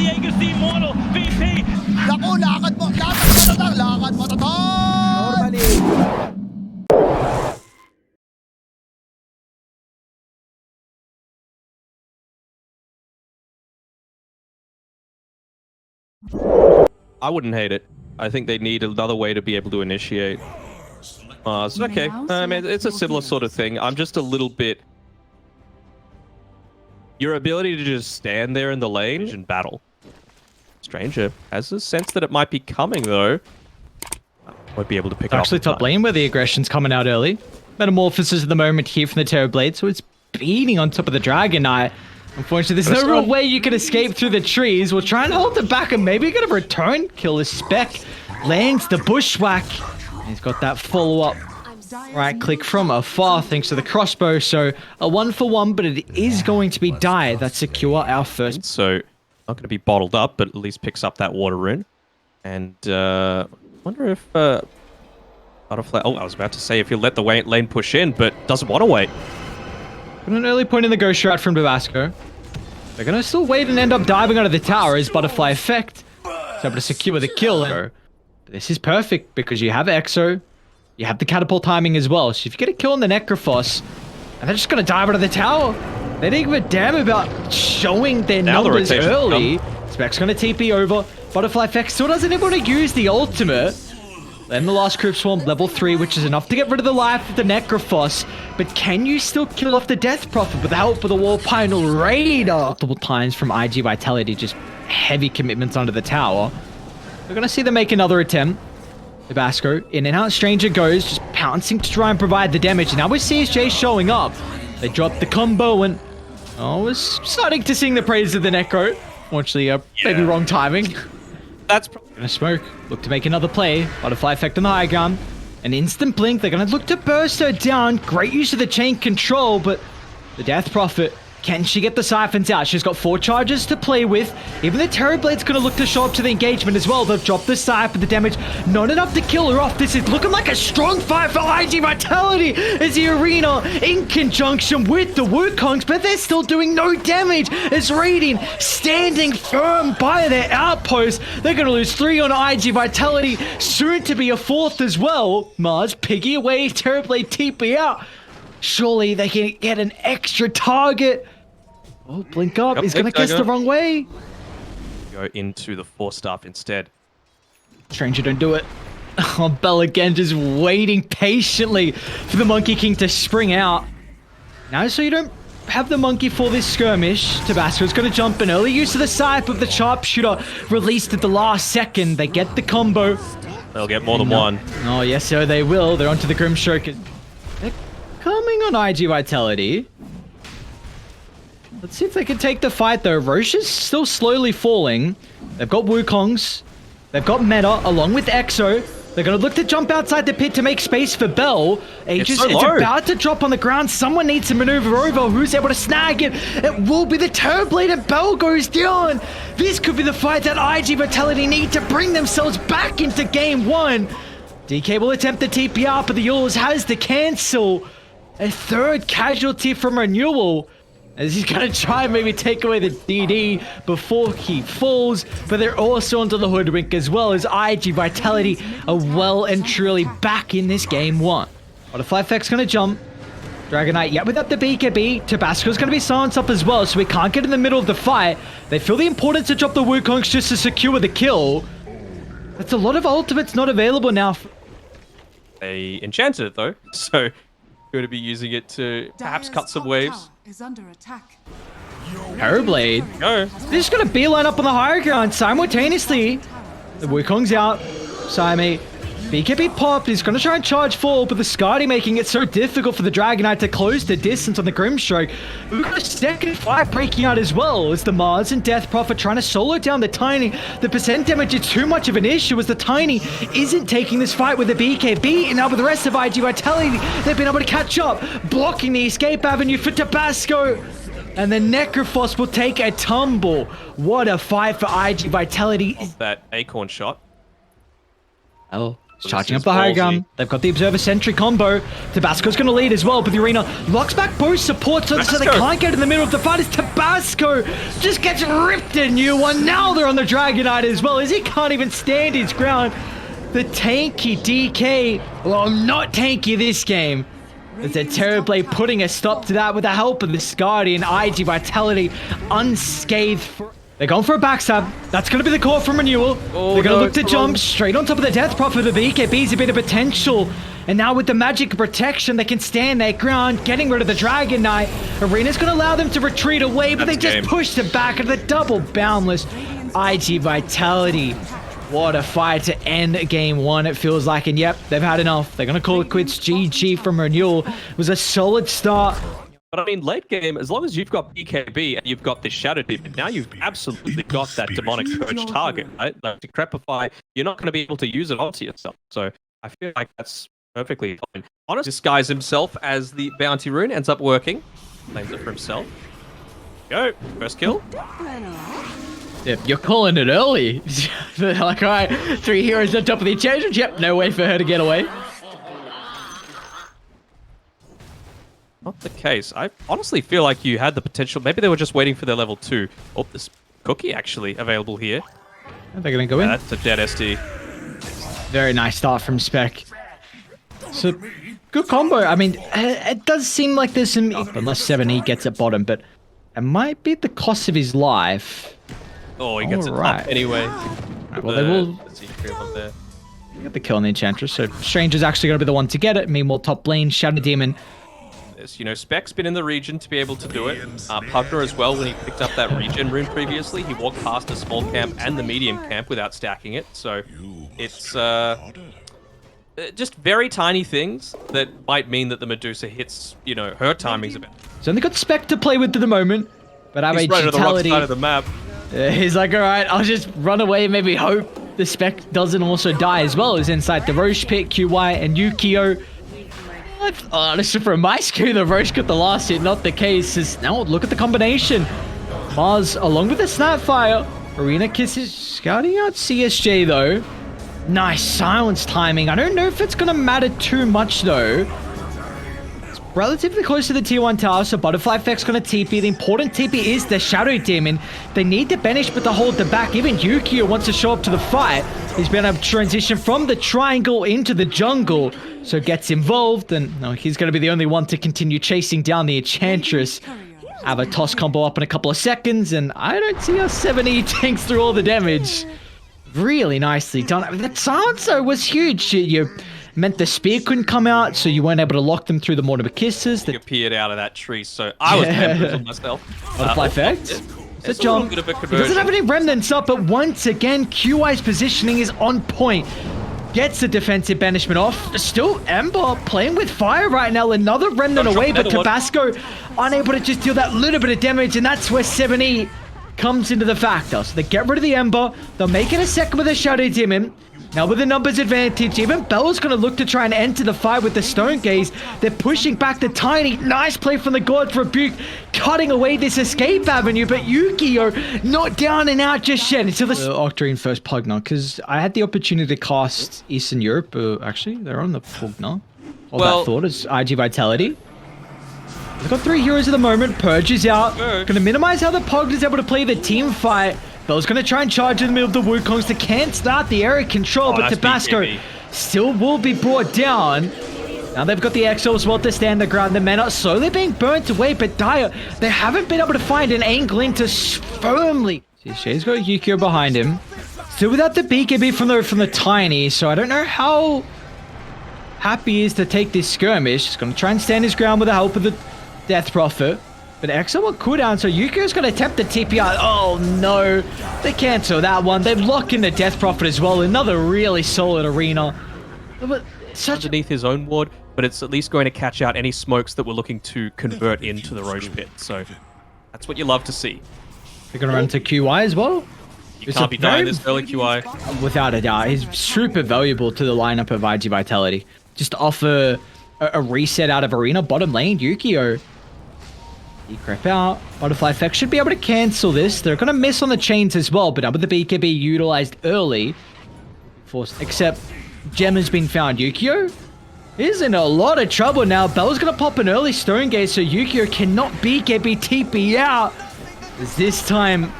Diego's the immortal VP. Naku, lakad mo tatang, lakad mo tatang! Normally. I wouldn't hate it. I think they need another way to be able to initiate. So okay. I mean, it's a similar sort of thing. I'm just a little bit... Your ability to just stand there in the lane and battle. Stranger has a sense that it might be coming, though. Won't be able to pick it up. Actually, top lane where the aggression's coming out early. Metamorphosis at the moment here from the Terrorblade, so it's beating on top of the Dragon Knight. Unfortunately, there's no real way you can escape through the trees. We'll try and hold it back and maybe get a return. Kill the Spec. Lands the Bushwhack. He's got that follow-up right click from afar thanks to the crossbow. So a 1-for-1, but it is going to be Dire that secure our first. So not going to be bottled up, but at least picks up that water rune. And wonder if Butterfly... Oh, I was about to say if you let the lane push in, but doesn't want to wait. An early point in the Ghost Shroud from Tabasco. They're going to still wait and end up diving out of the tower as Butterfly Effect is able to secure the kill. This is perfect because you have Exo, you have the catapult timing as well. So if you get a kill on the Necrophos, and they're just going to dive out of the tower, they didn't give a damn about showing their numbers early. Spec's going to TP over. Butterfly Effect still doesn't even want to use the ultimate. Then the last Crypt Swarm, level 3, which is enough to get rid of the life of the Necrophos. But can you still kill off the Death Prophet with the help of the Warpinal Raider? Multiple times from IG Vitality, just heavy commitments under the tower. We're going to see them make another attempt. Tabasco, in and out, Stranger goes, just pouncing to try and provide the damage. And now with CSJ showing up, they drop the combo and... Oh, we're starting to sing the praises of the Necro. Fortunately, maybe wrong timing. That's Gonna smoke. Look to make another play. Butterfly Effect on the high ground. An instant blink. They're gonna look to burst her down. Great use of the chain control, but the Death Prophet, can she get the siphons out? She's got 4 charges to play with. Even the Terrorblade's gonna look to show up to the engagement as well. They've dropped the siphon, the damage. Not enough to kill her off. This is looking like a strong fight for IG Vitality as the arena in conjunction with the Wukongs, but they're still doing no damage as Raiden standing firm by their outpost. They're gonna lose 3 on IG Vitality, soon to be a 4th as well. Mars, Piggy away, Terrorblade TP out. Surely they can get an extra target. Oh, blink up. He's going to guess the wrong way. Go into the 4-staff instead. Stranger, don't do it. Oh, Bell again just waiting patiently for the Monkey King to spring out. Now, so you don't have the Monkey for this skirmish, Tabasco's going to jump in. Early use of the scythe of the sharpshooter released at the last second. They get the combo. They'll get more than one. Oh, yes, sir, they will. They're onto the Grimstroke. They're coming on IG Vitality. Let's see if they can take the fight, though. Roche is still slowly falling. They've got Wukongs. They've got Meta, along with Exo. They're going to look to jump outside the pit to make space for Bell. Aegis, it's about to drop on the ground. Someone needs to maneuver over. Who's able to snag it? It will be the Terrorblade, and Bell goes down. This could be the fight that IG Vitality need to bring themselves back into Game 1. DK will attempt the TP out, but the Yules has to cancel. A 3rd casualty from Renewal, as he's going to try and maybe take away the DD before he falls, but they're also onto the Hoodwink as well, as IG Vitality are well and truly back in this Game 1. Butterfly Effect's going to jump. Dragon Knight, yeah, without the BKB, Tabasco's going to be silenced up as well, so we can't get in the middle of the fight. They feel the importance to drop the Wukongs just to secure the kill. That's a lot of ultimates not available now. They enchanted it, though, so going to be using it to perhaps cut some waves. Is under attack. Terrorblade. Go. They're just going to beeline up on the higher ground simultaneously. The Wukong's out. Sime. BKB popped. He's going to try and charge forward, but the Skadi making it so difficult for the Dragon Knight to close the distance on the Grimstroke. We've got a 2nd fight breaking out as well, as the Mars and Death Prophet trying to solo down the Tiny. The percent damage is too much of an issue, as the Tiny isn't taking this fight with the BKB, and now with the rest of IG Vitality, they've been able to catch up, blocking the escape avenue for Tabasco. And the Necrophos will take a tumble. What a fight for IG Vitality. That Acorn shot. Oh. Charging up the high ground. They've got the Observer Sentry combo. Tabasco's going to lead as well, but the arena locks back both supports so they can't get in the middle of the fight as Tabasco just gets ripped a new one. Now they're on the Dragonite as well as he can't even stand his ground. The tanky DK, well, not tanky this game. As a Terrorblade putting a stop to that with the help of this Guardian. IG Vitality unscathed. They're going for a backstab. That's going to be the call from Renewal. They're going to look to jump straight on top of the Death Prophet. The BKB's a bit of potential. And now with the magic protection, they can stand their ground, getting rid of the Dragon Knight. Arena's going to allow them to retreat away, but they just pushed it back at the double boundless. IG Vitality. What a fight to end game one, it feels like. And yep, they've had enough. They're going to call it quits. GG from Renewal. It was a solid start. But I mean, late game, as long as you've got BKB and you've got this Shadow Demon, now you've absolutely got that demonic purge target, right? Like Decrepify, you're not going to be able to use it onto yourself. So I feel like that's perfectly fine. Honestly, disguise himself as the bounty rune, ends up working. Claims it for himself. Go, first kill. Yep, you're calling it early. They're like, all right, 3 heroes on top of the enchantress. Yep, no way for her to get away. Not the case. I honestly feel like you had the potential. Maybe they were just waiting for their level 2. Oh, this cookie actually available here. They're going to go in. That's a dead SD. Very nice start from Spec. So, good combo. I mean, it does seem like there's some... Unless 7E gets at bottom, but it might be at the cost of his life. Oh, he gets it up anyway. Right, well, they will... There. Get the kill on the Enchantress, so Stranger's actually going to be the one to get it. Meanwhile, top lane, Shadow Demon... You know, Spec's been in the region to be able to do it. Pugner as well, when he picked up that regen rune previously, he walked past the small camp and the medium camp without stacking it. So it's just very tiny things that might mean that the Medusa hits, you know, her timing's a bit. So they got Spec to play with at the moment, but Ares He's right on the wrong side of the map. He's like, all right, I'll just run away and maybe hope the Spec doesn't also die as well. As inside the Roche pit, QY and Yukio. Honestly, from my screen, the Roche got the last hit, not the case. Now look at the combination. Mars, along with the Snapfire. Arena kisses scouting out CSJ, though. Nice silence timing. I don't know if it's going to matter too much, though. It's relatively close to the tier 1 tower, so Butterfly Effect's going to TP. The important TP is the Shadow Demon. They need to banish, but to hold the back. Even Yukio wants to show up to the fight. He's been able to transition from the triangle into the jungle. So gets involved, and no, he's going to be the only one to continue chasing down the Enchantress. Have a toss combo up in a couple of seconds, and I don't see how 7E tanks through all the damage. Really nicely done. I mean, that silencer was huge. You meant the spear couldn't come out, so you weren't able to lock them through the Mortimer Kisses. He appeared out of that tree, so I was bamboozled myself. Butterfly Effect. It's a jump. He doesn't have any remnants up, but once again, QI's positioning is on point. Gets the defensive banishment off. Still Ember playing with fire right now. Another remnant away, but Tabasco unable to just deal that little bit of damage, and that's where 7E comes into the factor. So they get rid of the Ember. They'll make it a second with a Shadow Demon. Now with the numbers advantage, even Bella's going to look to try and enter the fight with the Stone Gaze. They're pushing back the Tiny. Nice play from the God's Rebuke, cutting away this escape avenue, but Yukio not down and out just yet. Until the Octarine first Pugna, because I had the opportunity to cast Eastern Europe. Actually, they're on the Pugna. All that thought is IG Vitality. They've got 3 heroes at the moment. Purge is out. Going to minimize how the Pug is able to play the team fight. Bell's going to try and charge in the middle of the Wukongs to can't start the area control, but Tabasco still will be brought down. Now they've got the Exo as well to stand the ground. The men are slowly being burnt away, but Dire, they haven't been able to find an angle into firmly. See, Shay's got Yukio behind him. Still without the BKB from the Tiny, so I don't know how happy he is to take this skirmish. He's going to try and stand his ground with the help of the Death Prophet. But Exo will cooldown, so Yukio's going to attempt the TPR. Oh no, they cancel that one. They've locked in the Death Prophet as well. Another really solid arena. But underneath his own ward, but it's at least going to catch out any smokes that we're looking to convert into the Roche pit. So that's what you love to see. They're going to run to QI as well. You can't be dying this early, QI. Without a doubt. He's super valuable to the lineup of IG Vitality. Just offer a reset out of arena. Bottom lane, Yukio. He creep out. Butterfly Effect should be able to cancel this. They're going to miss on the chains as well, but with the BKB utilized early. Except gem has been found. Yukio is in a lot of trouble now. Bell's gonna pop an early stone gate, so Yukio cannot beat KB TP out. As this time,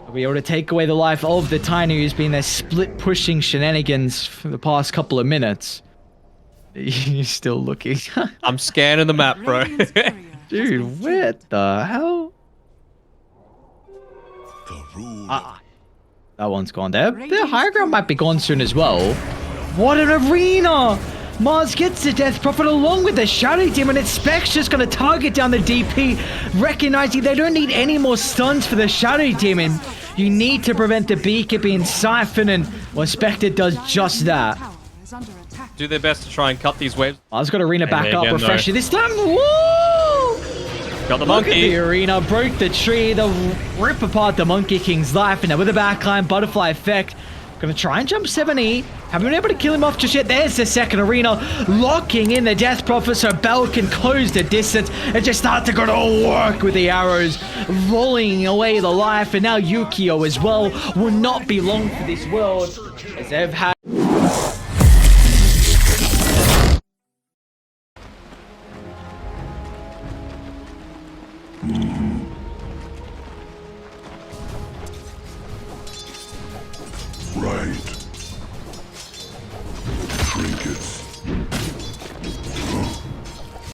will be able to take away the life of the Tiny, who's been there split pushing shenanigans for the past couple of minutes. He's still looking. I'm scanning the map, bro. Dude, what the hell? That one's gone. Their high ground might be gone soon as well. What an arena! Mars gets the Death Prophet along with the Shadow Demon, and Spec's just gonna target down the DP, recognizing they don't need any more stuns for the Shadow Demon. You need to prevent the Beacon being siphoned, and well, Spectre does just that. Do their best to try and cut these waves. Mars got arena back up, refreshing this time. Woo! Got the Look at monkey. the arena, broke the tree, they'll rip apart the Monkey King's life, and now with the backline, butterfly effect, gonna try and jump 70. Haven't been able to kill him off just yet. There's the second arena, locking in the Death Prophet so Bell can close the distance and just start to go to work with the arrows, volleying away the life, and now Yukio as well will not be long for this world, as they've had... Right.